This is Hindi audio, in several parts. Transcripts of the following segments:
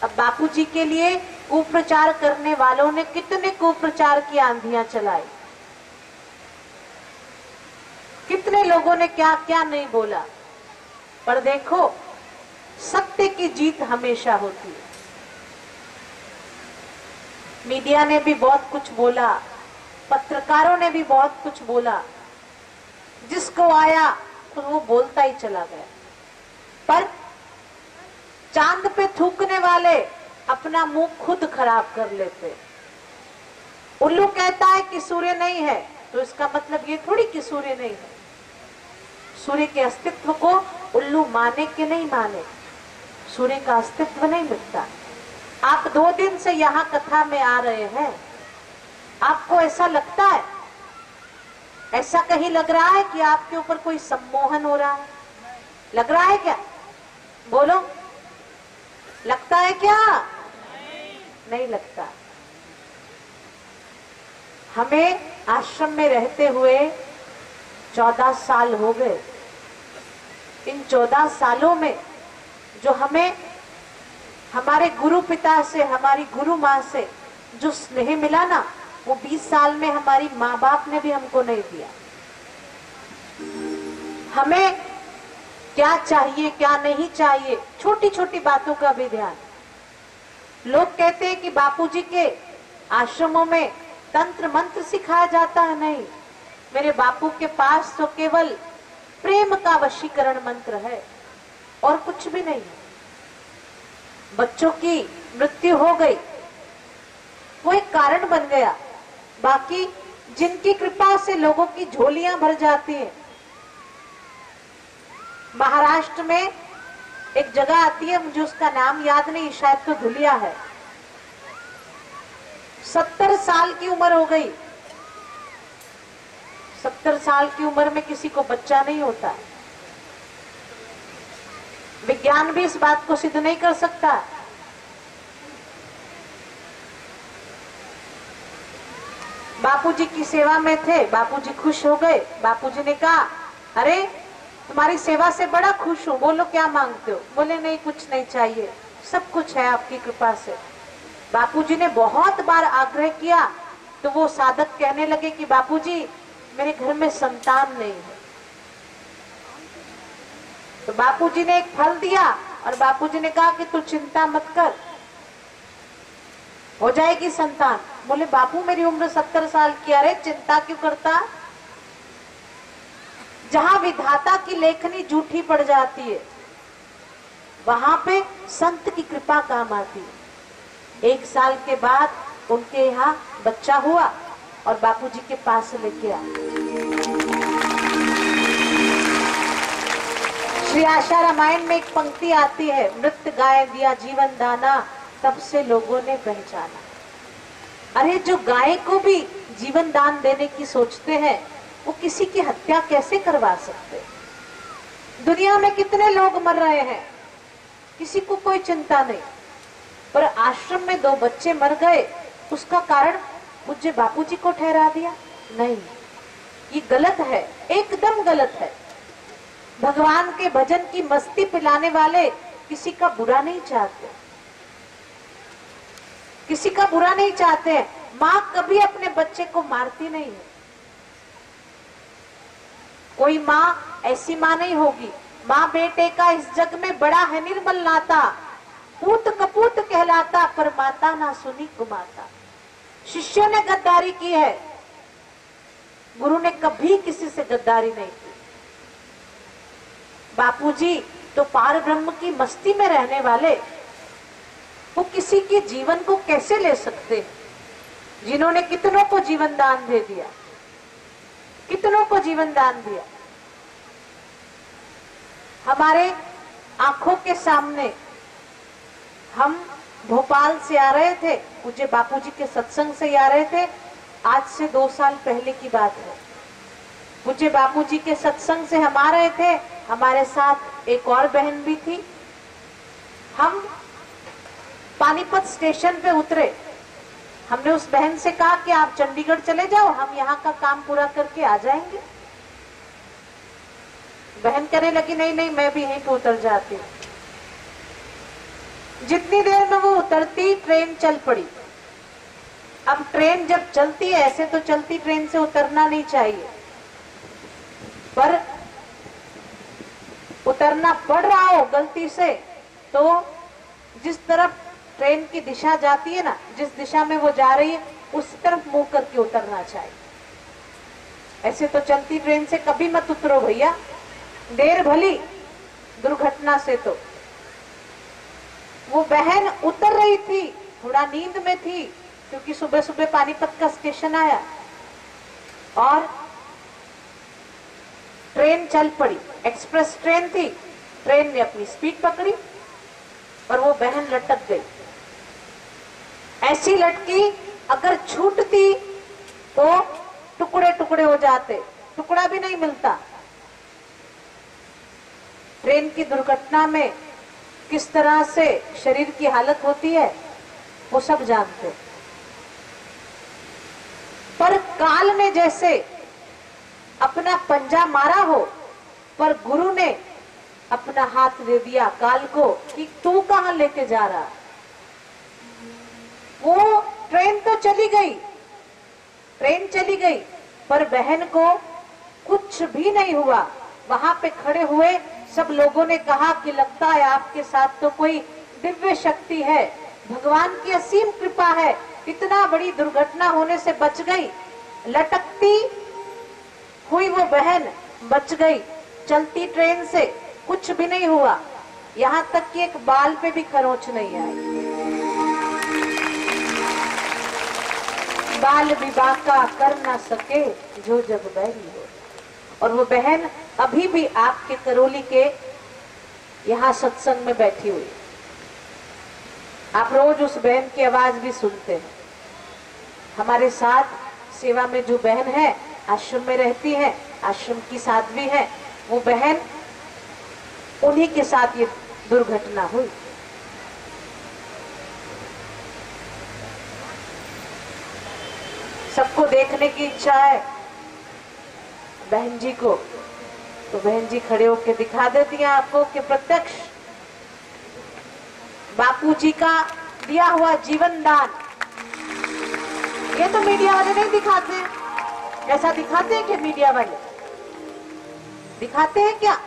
अब बापूजी के लिए कुप्रचार करने वालों ने कितने कुप्रचार की आंधियां चलाई, कितने लोगों ने क्या क्या नहीं बोला, पर देखो सत्य की जीत हमेशा होती है। मीडिया ने भी बहुत कुछ बोला, पत्रकारों ने भी बहुत कुछ बोला, जिसको आया तो वो बोलता ही चला गया। पर चांद पे थूकने वाले अपना मुंह खुद खराब कर लेते। उल्लू कहता है कि सूर्य नहीं है, तो इसका मतलब ये थोड़ी कि सूर्य नहीं है। सूर्य के अस्तित्व को उल्लू माने कि नहीं माने, सूर्य का अस्तित्व नहीं मिटता। आप 2 दिन से यहाँ कथा में आ रहे हैं, आपको ऐसा लगता है, ऐसा कहीं लग रहा है कि आपके ऊपर कोई सम्मोहन हो रहा है? लग रहा है क्या? बोलो, लगता है क्या? नहीं लगता। हमें आश्रम में रहते हुए 14 साल हो गए। इन 14 सालों में जो हमें हमारे गुरु पिता से, हमारी गुरु माँ से जो स्नेह मिला ना, वो 20 साल में हमारी माँ बाप ने भी हमको नहीं दिया। हमें क्या चाहिए क्या नहीं चाहिए, छोटी छोटी बातों का भी ध्यान। लोग कहते हैं कि बापूजी के आश्रमों में तंत्र मंत्र सिखाया जाता है। नहीं, मेरे बापू के पास तो केवल प्रेम का वशीकरण मंत्र है और कुछ भी नहीं है। बच्चों की मृत्यु हो गई, वो एक कारण बन गया, बाकी जिनकी कृपा से लोगों की झोलियां भर जाती हैं। महाराष्ट्र में एक जगह आती है, मुझे उसका नाम याद नहीं, शायद तो धुलिया है। 70 साल की उम्र हो गई। 70 साल की उम्र में किसी को बच्चा नहीं होता। विज्ञान भी इस बात को सिद्ध नहीं कर सकता। बापूजी की सेवा में थे, बापूजी खुश हो गए। बापूजी ने कहा, अरे तुम्हारी सेवा से बड़ा खुश हूं, बोलो क्या मांगते हो? बोले नहीं, कुछ नहीं चाहिए, सब कुछ है आपकी कृपा से। बापूजी ने बहुत बार आग्रह किया तो वो साधक कहने लगे कि बापूजी मेरे घर में संतान नहीं है। तो बापूजी ने एक फल दिया और बापूजी ने कहा कि तू चिंता मत कर, हो जाएगी संतान। बोले बापू मेरी उम्र 70 साल की, अरे चिंता क्यों करता? जहां विधाता की लेखनी झूठी पड़ जाती है, वहां पे संत की कृपा काम आती है। 1 साल के बाद उनके यहाँ बच्चा हुआ और बापूजी के पास लेके आए। श्री आशा रामायण में एक पंक्ति आती है, मृत गाय दिया जीवन दाना, तब से लोगों ने पहचाना। अरे जो गाय को भी जीवन दान देने की सोचते हैं, वो किसी की हत्या कैसे करवा सकते? दुनिया में कितने लोग मर रहे हैं, किसी को कोई चिंता नहीं, पर आश्रम में 2 बच्चे मर गए, उसका कारण पूज्य बापूजी को ठहरा दिया? नहीं, ये गलत है, एकदम गलत है। भगवान के भजन की मस्ती पिलाने वाले किसी का बुरा नहीं चाहते, किसी का बुरा नहीं चाहते। माँ कभी अपने बच्चे को मारती नहीं है। कोई माँ ऐसी माँ नहीं होगी, माँ बेटे का इस जग में बड़ा है निर्मल नाता, पूत कपूत कहलाता, पर माता ना सुनी कुमाता। शिष्यों ने गद्दारी की है, गुरु ने कभी किसी से गद्दारी नहीं की। बापूजी तो पार ब्रह्म की मस्ती में रहने वाले, वो किसी के जीवन को कैसे ले सकते हैं? जिन्होंने कितनों को जीवन दान दे दिया, कितनों को जीवन दान दिया। हमारे आंखों के सामने, हम भोपाल से आ रहे थे, पूज्य बापूजी के सत्संग से आ रहे थे, आज से 2 साल पहले की बात है। पूज्य बापूजी के सत्संग से हम आ रहे थे, हमारे साथ एक और बहन भी थी। हम पानीपत स्टेशन पे उतरे, हमने उस बहन से कहा कि आप चंडीगढ़ चले जाओ, हम यहाँ का काम पूरा करके आ जाएंगे। बहन कहने लगी नहीं नहीं, मैं भी यहीं पे उतर जाती हूँ। जितनी देर में वो उतरती ट्रेन चल पड़ी। अब ट्रेन जब चलती है, ऐसे तो चलती ट्रेन से उतरना नहीं चाहिए, पर उतरना पड़ रहा हो गलती से, तो जिस तरफ ट्रेन की दिशा जाती है ना, जिस दिशा में वो जा रही है उस तरफ मुंह करके उतरना चाहिए। ऐसे तो चलती ट्रेन से कभी मत उतरो भैया, देर भली दुर्घटना से। तो वो बहन उतर रही थी, थोड़ा नींद में थी, क्योंकि सुबह सुबह पानीपत का स्टेशन आया और ट्रेन चल पड़ी। एक्सप्रेस ट्रेन थी, ट्रेन ने अपनी स्पीड पकड़ी और वो बहन लटक गई। ऐसी लटकी, अगर छूटती तो टुकड़े टुकड़े हो जाते, टुकड़ा भी नहीं मिलता। ट्रेन की दुर्घटना में किस तरह से शरीर की हालत होती है वो सब जानते। पर काल ने जैसे अपना पंजा मारा हो, पर गुरु ने अपना हाथ दे दिया काल को कि तू कहां लेके जा रहा। वो ट्रेन तो चली गई, ट्रेन चली गई, पर बहन को कुछ भी नहीं हुआ। वहां पे खड़े हुए सब लोगों ने कहा कि लगता है आपके साथ तो कोई दिव्य शक्ति है, भगवान की असीम कृपा है, इतना बड़ी दुर्घटना होने से बच गई। लटकती हुई वो बहन बच गई, चलती ट्रेन से कुछ भी नहीं हुआ, यहाँ तक कि एक बाल पे भी खरोंच नहीं आई। बाल विबाका कर ना सके जो जग बैरी हो। और वो बहन अभी भी आपके करौली के यहाँ सत्संग में बैठी हुई। आप रोज उस बहन की आवाज भी सुनते हैं। हमारे साथ सेवा में जो बहन है, आश्रम में रहती है, आश्रम की साध्वी है, वो बहन, उन्हीं के साथ ये दुर्घटना हुई। सबको देखने की इच्छा है बहन जी को, तो बहन जी खड़े होकर दिखा देती हैं आपको कि प्रत्यक्ष बापू जी का दिया हुआ जीवन दान। ये तो मीडिया वाले नहीं दिखाते हैं। ऐसा दिखाते हैं कि मीडिया वाले दिखाते हैं क्या?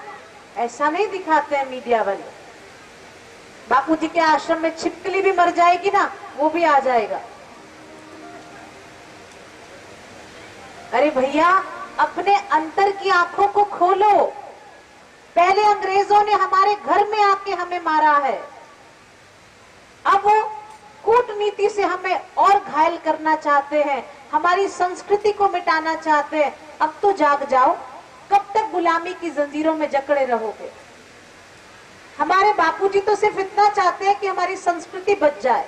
ऐसा नहीं दिखाते हैं मीडिया वाले। बापू जी के आश्रम में छिपकली भी मर जाएगी ना, वो भी आ जाएगा। अरे भैया, अपने अंतर की आंखों को खोलो। पहले अंग्रेजों ने हमारे घर में आके हमें मारा है, अब वो कूटनीति से हमें और घायल करना चाहते हैं, हमारी संस्कृति को मिटाना चाहते हैं। अब तो जाग जाओ, कब तक गुलामी की जंजीरों में जकड़े रहोगे? हमारे बापूजी तो सिर्फ इतना चाहते हैं कि हमारी संस्कृति बच जाए।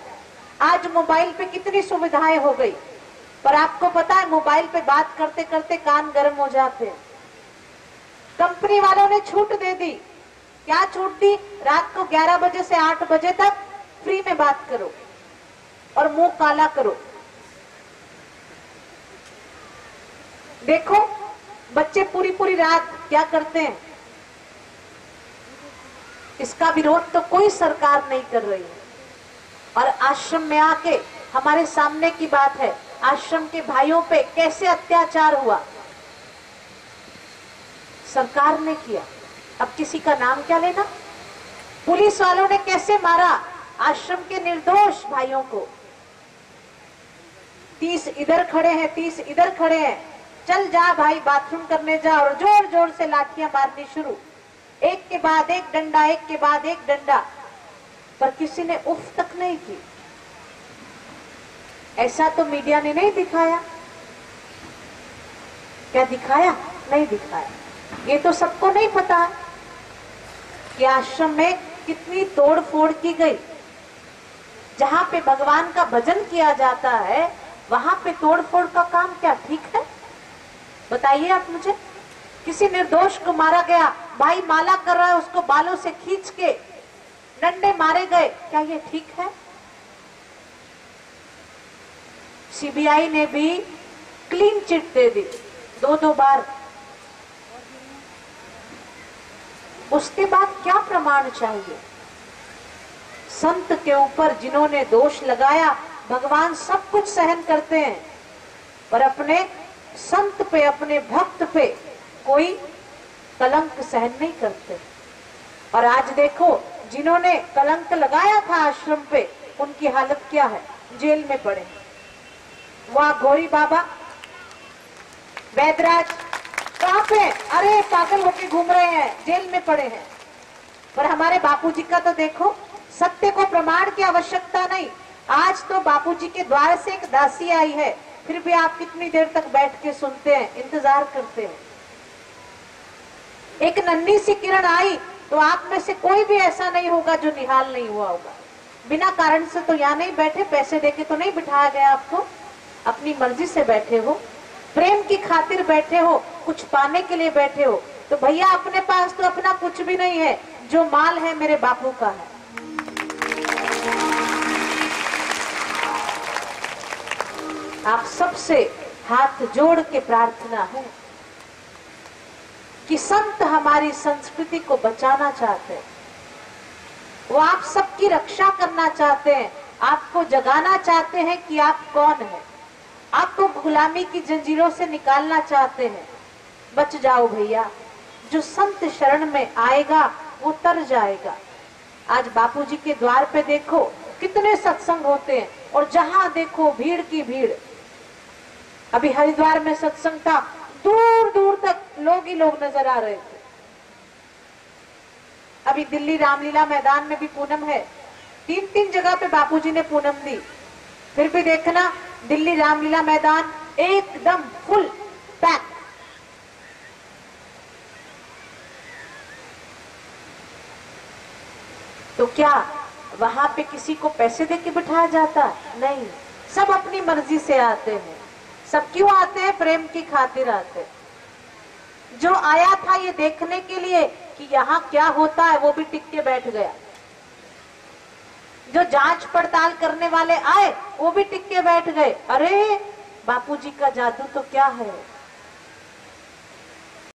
आज मोबाइल पे कितनी सुविधाएं हो गई, पर आपको पता है मोबाइल पे बात करते करते कान गर्म हो जाते हैं। कंपनी वालों ने छूट दे दी। क्या छूट दी? रात को 11 बजे से 8 बजे तक फ्री में बात करो और मुंह काला करो। देखो बच्चे पूरी पूरी रात क्या करते हैं। इसका विरोध तो कोई सरकार नहीं कर रही है। और आश्रम में आके हमारे सामने की बात है, आश्रम के भाइयों पे कैसे अत्याचार हुआ, सरकार ने किया। अब किसी का नाम क्या लेना? पुलिस वालों ने कैसे मारा आश्रम के निर्दोष भाइयों को। 30 इधर खड़े हैं, 30 इधर खड़े हैं, चल जा भाई बाथरूम करने जा, और जोर जोर से लाठियां मारनी शुरू। एक के बाद एक डंडा, एक के बाद एक डंडा, पर किसी ने उफ तक नहीं की। ऐसा तो मीडिया ने नहीं दिखाया। क्या दिखाया? नहीं दिखाया। ये तो सबको नहीं पता कि आश्रम में कितनी तोड़ फोड़ की गई। जहां पे भगवान का भजन किया जाता है, वहां पे तोड़ फोड़ का काम क्या ठीक है? बताइए आप मुझे। किसी निर्दोष को मारा गया, भाई माला कर रहा है, उसको बालों से खींच के डंडे मारे गए, क्या ये ठीक है? सीबीआई ने भी क्लीन चिट दे दी 2-2 बार। उसके बाद क्या प्रमाण चाहिए? संत के ऊपर जिन्होंने दोष लगाया, भगवान सब कुछ सहन करते हैं, पर अपने संत पे, अपने भक्त पे कोई कलंक सहन नहीं करते। और आज देखो, जिन्होंने कलंक लगाया था आश्रम पे, उनकी हालत क्या है, जेल में पड़े। वह घोरी बाबा, वैदराज कहां पे? अरे पागल होके घूम रहे हैं, जेल में पड़े हैं। पर हमारे बापूजी का तो देखो, सत्य को प्रमाण की आवश्यकता नहीं। आज तो बापूजी के द्वार से एक दासी आई है, फिर भी आप कितनी देर तक बैठ के सुनते हैं, इंतजार करते हैं। एक नन्ही सी किरण आई तो आप में से कोई भी ऐसा नहीं होगा जो निहाल नहीं हुआ होगा। बिना कारण से तो यहाँ नहीं बैठे, पैसे देके तो नहीं बिठाया गया आपको, अपनी मर्जी से बैठे हो, प्रेम की खातिर बैठे हो, कुछ पाने के लिए बैठे हो। तो भैया अपने पास तो अपना कुछ भी नहीं है, जो माल है मेरे बापू का है। आप सबसे हाथ जोड़ के प्रार्थना है कि संत हमारी संस्कृति को बचाना चाहते हैं, वो आप सबकी रक्षा करना चाहते हैं, आपको जगाना चाहते हैं कि आप कौन है, आपको गुलामी की जंजीरों से निकालना चाहते हैं। बच जाओ भैया, जो संत शरण में आएगा वो तर जाएगा। आज बापूजी के द्वार पे देखो कितने सत्संग होते हैं, और जहां देखो भीड़ की भीड़। अभी हरिद्वार में सत्संग था, दूर दूर तक लोग ही लोग नजर आ रहे थे। अभी दिल्ली रामलीला मैदान में भी पूनम है, 3-3 जगह पे बापूजी ने पूनम दी, फिर भी देखना दिल्ली रामलीला मैदान एकदम फुल पैक। तो क्या वहां पे किसी को पैसे देके बिठाया जाता? नहीं, सब अपनी मर्जी से आते हैं। सब क्यों आते हैं? प्रेम की खातिर आते हैं। जो आया था ये देखने के लिए कि यहाँ क्या होता है, वो भी टिक के बैठ गया। जो जांच पड़ताल करने वाले आए, वो भी टिक के बैठ गए। अरे बापूजी का जादू तो क्या है,